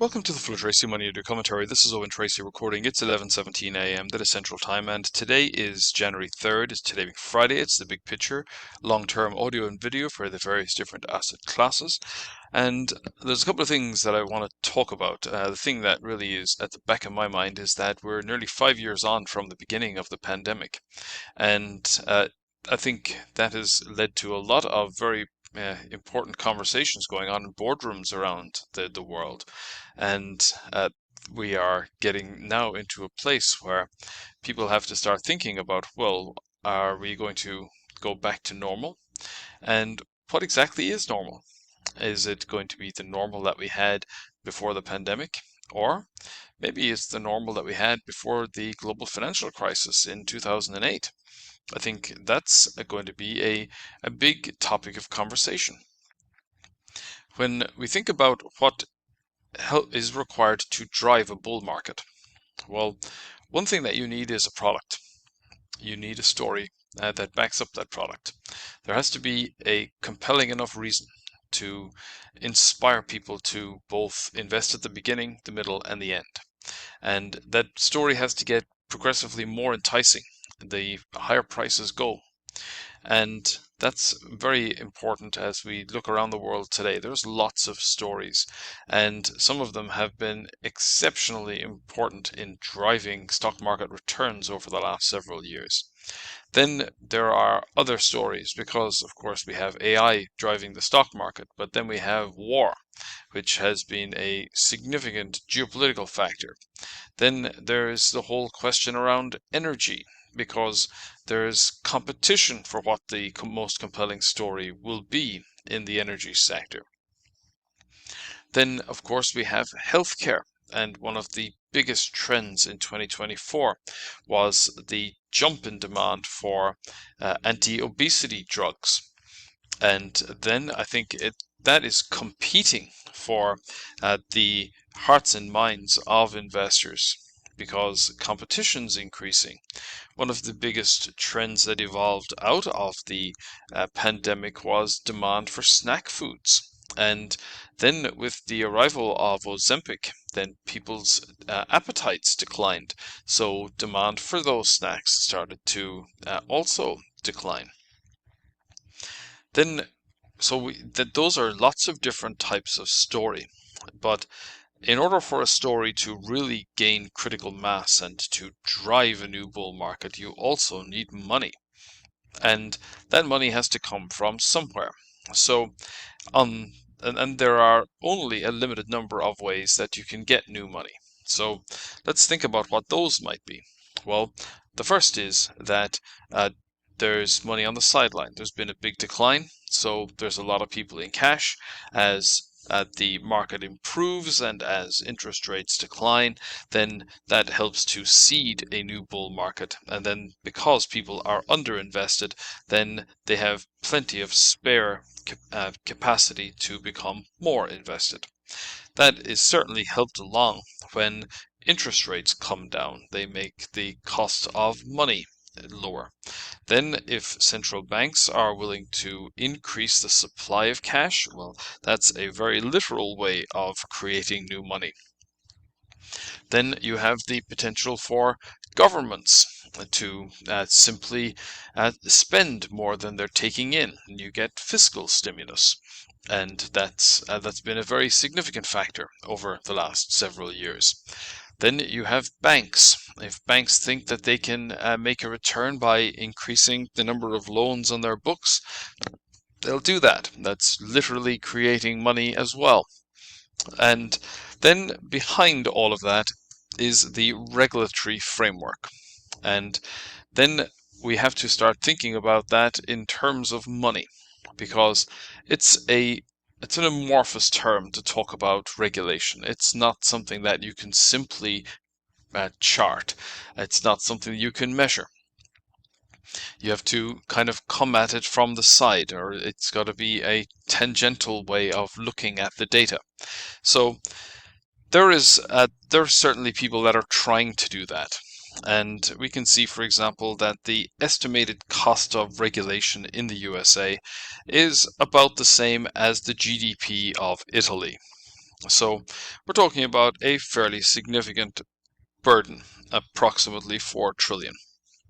Welcome to the Full Tracy Money Under Commentary. This is Owen Tracy recording. It's 11:17 a.m. That is Central Time, and today is January 3rd. It's today being Friday. It's the big picture, long-term audio and video for the various different asset classes. And there's a couple of things that I want to talk about. The thing that really is at the back of my mind is that we're nearly 5 years on from the beginning of the pandemic, and I think that has led to a lot of very important conversations going on in boardrooms around the world. And we are getting now into a place where people have to start thinking about, well, are we going to go back to normal? And what exactly is normal? Is it going to be the normal that we had before the pandemic? Or maybe it's the normal that we had before the global financial crisis in 2008. I think that's going to be a big topic of conversation. When we think about what is required to drive a bull market, well, one thing that you need is a product. You need a story that backs up that product. There has to be a compelling enough reason to inspire people to both invest at the beginning, the middle, and the end. And that story has to get progressively more enticing the higher prices go. And that's very important as we look around the world today. There's lots of stories, and some of them have been exceptionally important in driving stock market returns over the last several years. Then there are other stories because, of course, we have AI driving the stock market, but then we have war, which has been a significant geopolitical factor. Then there's the whole question around energy, because there's competition for what the most compelling story will be in the energy sector. Then, of course, we have healthcare, and one of the biggest trends in 2024 was the jump in demand for anti-obesity drugs. And then I think that is competing for the hearts and minds of investors because competition's increasing. One of the biggest trends that evolved out of the pandemic was demand for snack foods. And then with the arrival of Ozempic, then people's appetites declined. So demand for those snacks started to also decline. Then, those are lots of different types of story. But in order for a story to really gain critical mass and to drive a new bull market, you also need money. And that money has to come from somewhere. So, and there are only a limited number of ways that you can get new money. So let's think about what those might be. Well, the first is that there's money on the sideline. There's been a big decline, so there's a lot of people in cash. As the market improves and as interest rates decline, then that helps to seed a new bull market. And then because people are underinvested, then they have plenty of spare capacity to become more invested. That is certainly helped along when interest rates come down. They make the cost of money lower. Then, if central banks are willing to increase the supply of cash, well, that's a very literal way of creating new money. Then you have the potential for governments to simply spend more than they're taking in, and you get fiscal stimulus. And that's been a very significant factor over the last several years. Then you have banks. If banks think that they can make a return by increasing the number of loans on their books, they'll do that. That's literally creating money as well. And then behind all of that is the regulatory framework. And then we have to start thinking about that in terms of money, because it's an amorphous term to talk about regulation. It's not something that you can simply chart. It's not something you can measure. You have to kind of come at it from the side, or it's got to be a tangential way of looking at the data. So there are certainly people that are trying to do that. And we can see, for example, that the estimated cost of regulation in the USA is about the same as the GDP of Italy. So we're talking about a fairly significant burden, approximately 4 trillion.